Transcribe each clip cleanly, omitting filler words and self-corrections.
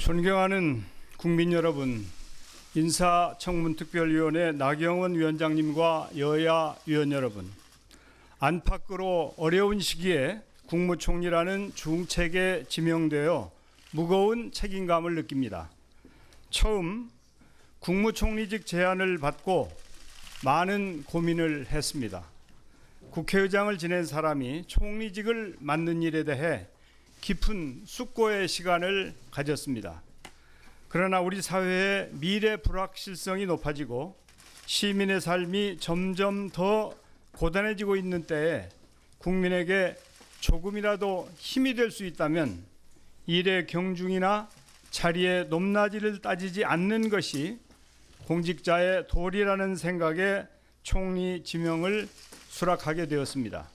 존경하는 국민 여러분, 인사청문특별위원회 나경원 위원장님과 여야 위원 여러분, 안팎으로 어려운 시기에 국무총리라는 중책에 지명되어 무거운 책임감을 느낍니다. 처음 국무총리직 제안을 받고 많은 고민을 했습니다. 국회의장을 지낸 사람이 총리직을 맡는 일에 대해 깊은 숙고의 시간을 가졌습니다. 그러나 우리 사회의 미래 불확실성이 높아지고 시민의 삶이 점점 더 고단해지고 있는 때에 국민에게 조금이라도 힘이 될 수 있다면 일의 경중이나 자리의 높낮이를 따지지 않는 것이 공직자의 도리라는 생각에 총리 지명을 수락하게 되었습니다.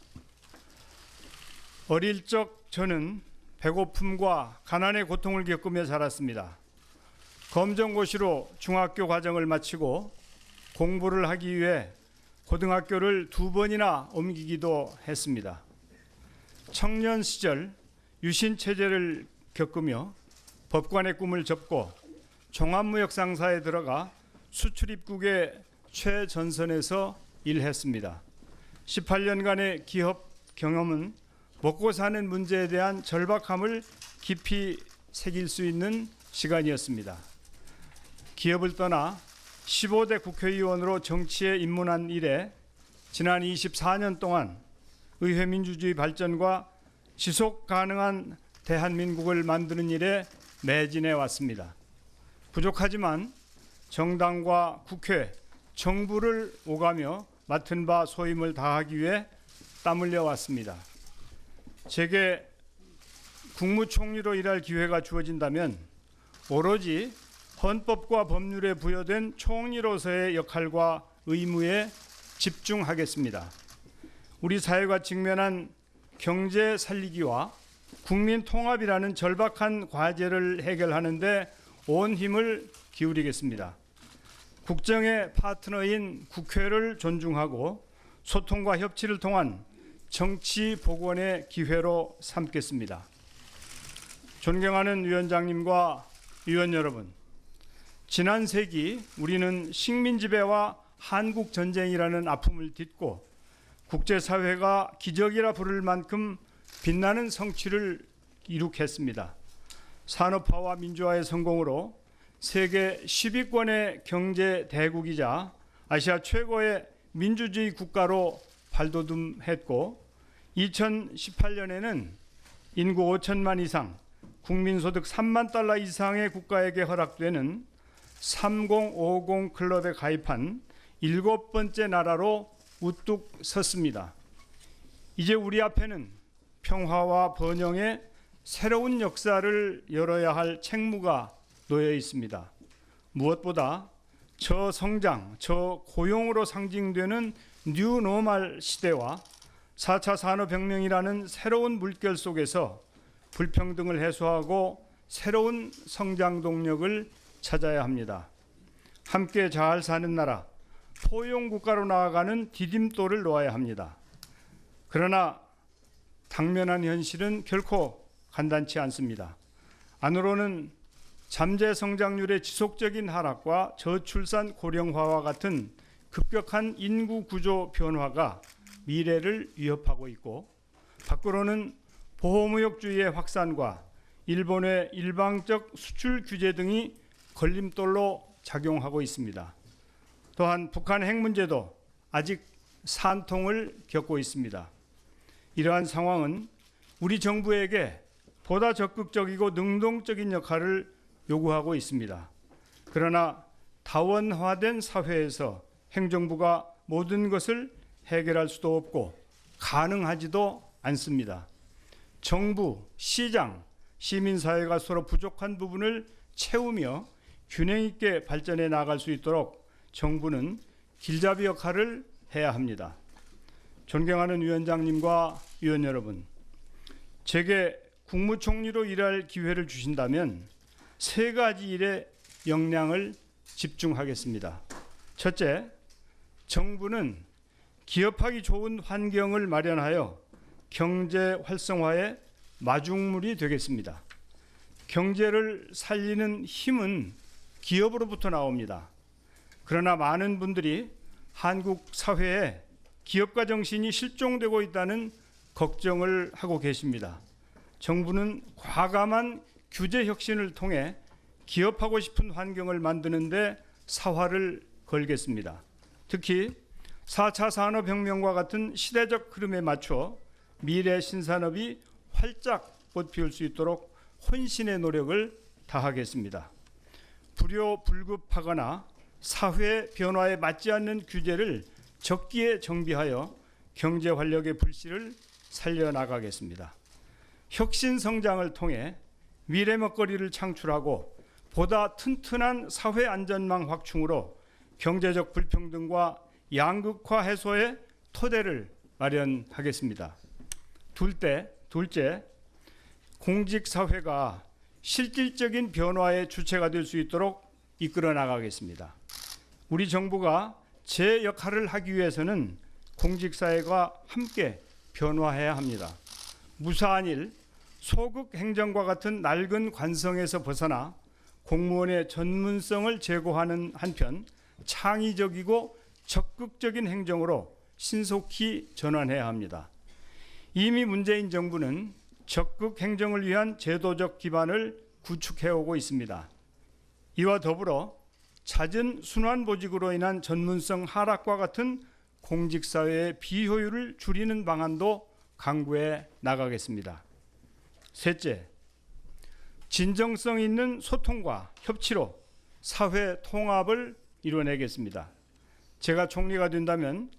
어릴 적 저는 배고픔과 가난의 고통을 겪으며 자랐습니다. 검정고시로 중학교 과정을 마치고 공부를 하기 위해 고등학교를 2번이나 옮기기도 했습니다. 청년 시절 유신체제를 겪으며 법관의 꿈을 접고 종합무역상사에 들어가 수출입국의 최전선에서 일했습니다. 18년간의 기업 경험은 먹고 사는 문제에 대한 절박함을 깊이 새길 수 있는 시간이었습니다. 기업을 떠나 15대 국회의원으로 정치에 입문한 이래 지난 24년 동안 의회 민주주의 발전과 지속 가능한 대한민국을 만드는 일에 매진해 왔습니다. 부족하지만 정당과 국회, 정부를 오가며 맡은 바 소임을 다하기 위해 땀 흘려 왔습니다. 제게 국무총리로 일할 기회가 주어진다면 오로지 헌법과 법률에 부여된 총리로서의 역할과 의무에 집중하겠습니다. 우리 사회가 직면한 경제 살리기와 국민 통합이라는 절박한 과제를 해결하는 데 온 힘을 기울이겠습니다. 국정의 파트너인 국회를 존중하고 소통과 협치를 통한 정치 복원의 기회로 삼겠습니다. 존경하는 위원장님과 위원 여러분, 지난 세기 우리는 식민 지배와 한국 전쟁이라는 아픔을 딛고 국제사회가 기적이라 부를 만큼 빛나는 성취를 이룩했습니다. 산업화와 민주화의 성공으로 세계 10위권의 경제 대국이자 아시아 최고의 민주주의 국가로 발돋움했고 2018년에는 인구 5천만 이상, 국민소득 3만 달러 이상의 국가에게 허락되는 3050 클럽에 가입한 7번째 나라로 우뚝 섰습니다. 이제 우리 앞에는 평화와 번영의 새로운 역사를 열어야 할 책무가 놓여 있습니다. 무엇보다 저성장, 저고용으로 상징되는 뉴노멀 시대와 4차 산업혁명이라는 새로운 물결 속에서 불평등을 해소하고 새로운 성장 동력을 찾아야 합니다. 함께 잘 사는 나라, 포용국가로 나아가는 디딤돌을 놓아야 합니다. 그러나 당면한 현실은 결코 간단치 않습니다. 안으로는 잠재 성장률의 지속적인 하락과 저출산 고령화와 같은 급격한 인구 구조 변화가 미래를 위협하고 있고, 밖으로는 보호무역주의의 확산과 일본의 일방적 수출 규제 등이 걸림돌로 작용하고 있습니다. 또한 북한 핵 문제도 아직 산통을 겪고 있습니다. 이러한 상황은 우리 정부에게 보다 적극적이고 능동적인 역할을 요구하고 있습니다. 그러나 다원화된 사회에서 행정부가 모든 것을 해결할 수도 없고 가능하지도 않습니다. 정부, 시장, 시민사회가 서로 부족한 부분을 채우며 균형 있게 발전해 나갈 수 있도록 정부는 길잡이 역할을 해야 합니다. 존경하는 위원장님과 위원 여러분, 제게 국무총리로 일할 기회를 주신다면 3가지 일에 역량을 집중하겠습니다. 첫째, 정부는 기업하기 좋은 환경을 마련하여 경제 활성화의 마중물이 되겠습니다. 경제를 살리는 힘은 기업으로부터 나옵니다. 그러나 많은 분들이 한국 사회에 기업가 정신이 실종되고 있다는 걱정을 하고 계십니다. 정부는 과감한 규제 혁신을 통해 기업하고 싶은 환경을 만드는 데 사활을 걸겠습니다. 특히 4차 산업혁명과 같은 시대적 흐름에 맞춰 미래 신산업이 활짝 꽃피울 수 있도록 혼신의 노력을 다하겠습니다. 불효불급하거나 사회 변화에 맞지 않는 규제를 적기에 정비하여 경제 활력의 불씨를 살려나가겠습니다. 혁신 성장을 통해 미래 먹거리를 창출하고 보다 튼튼한 사회 안전망 확충으로 경제적 불평등과 양극화 해소의 토대를 마련하겠습니다. 둘째, 공직사회가 실질적인 변화의 주체가 될 수 있도록 이끌어 나가겠습니다. 우리 정부가 제 역할을 하기 위해서는 공직사회가 함께 변화해야 합니다. 무사한 일, 소극 행정과 같은 낡은 관성에서 벗어나 공무원의 전문성을 제고하는 한편 창의적이고 적극적인 행정으로 신속히 전환해야 합니다. 이미 문재인 정부는 적극 행정을 위한 제도적 기반을 구축해오고 있습니다. 이와 더불어 잦은 순환보직으로 인한 전문성 하락과 같은 공직사회의 비효율을 줄이는 방안도 강구해 나가겠습니다. 셋째, 진정성 있는 소통과 협치로 사회 통합을 이뤄내겠습니다. 제가 총리가 된다면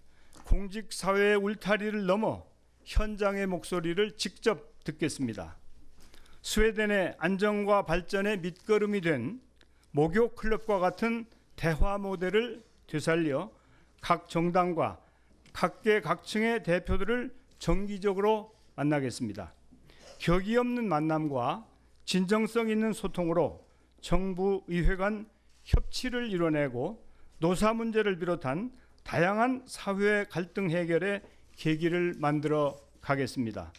공직사회의 울타리를 넘어 현장의 목소리를 직접 듣겠습니다. 스웨덴의 안정과 발전의 밑거름이 된 목욕 클럽과 같은 대화 모델을 되살려 각 정당과 각계각층의 대표들을 정기적으로 만나겠습니다. 격이 없는 만남과 진정성 있는 소통으로 정부 의회 간 협치를 이뤄내고 노사 문제를 비롯한 다양한 사회 갈등 해결의 계기를 만들어 가겠습니다.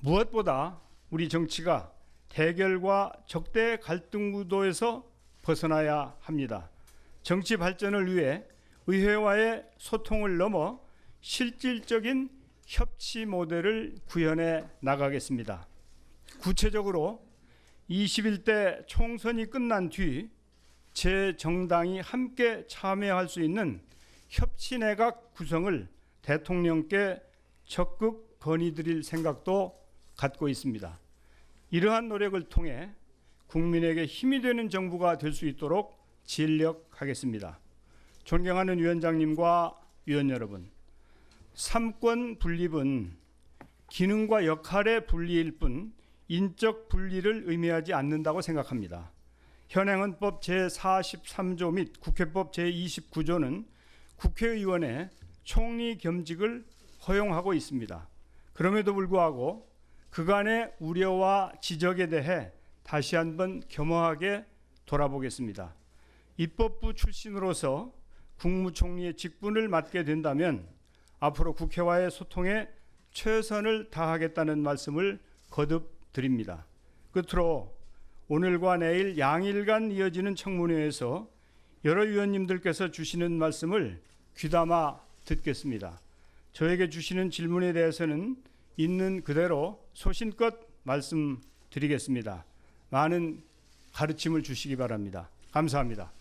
무엇보다 우리 정치가 대결과 적대 갈등 구도에서 벗어나야 합니다. 정치 발전을 위해 의회와의 소통을 넘어 실질적인 협치 모델을 구현해 나가겠습니다. 구체적으로 21대 총선이 끝난 뒤 제 정당이 함께 참여할 수 있는 협치내각 구성을 대통령께 적극 건의드릴 생각도 갖고 있습니다. 이러한 노력을 통해 국민에게 힘이 되는 정부가 될 수 있도록尽力하겠습니다. 존경하는 위원장님과 위원 여러분, 삼권 분립은 기능과 역할의 분리일 뿐 인적 분리를 의미하지 않는다고 생각합니다. 현행헌법 제43조 및 국회법 제29조는 국회의원의 총리 겸직을 허용하고 있습니다. 그럼에도 불구하고 그간의 우려와 지적에 대해 다시 한번 겸허하게 돌아보겠습니다. 입법부 출신으로서 국무총리의 직분을 맡게 된다면 앞으로 국회와의 소통에 최선을 다하겠다는 말씀을 거듭 드립니다. 끝으로 오늘과 내일 양일간 이어지는 청문회에서 여러 위원님들께서 주시는 말씀을 귀담아 듣겠습니다. 저에게 주시는 질문에 대해서는 있는 그대로 소신껏 말씀드리겠습니다. 많은 가르침을 주시기 바랍니다. 감사합니다.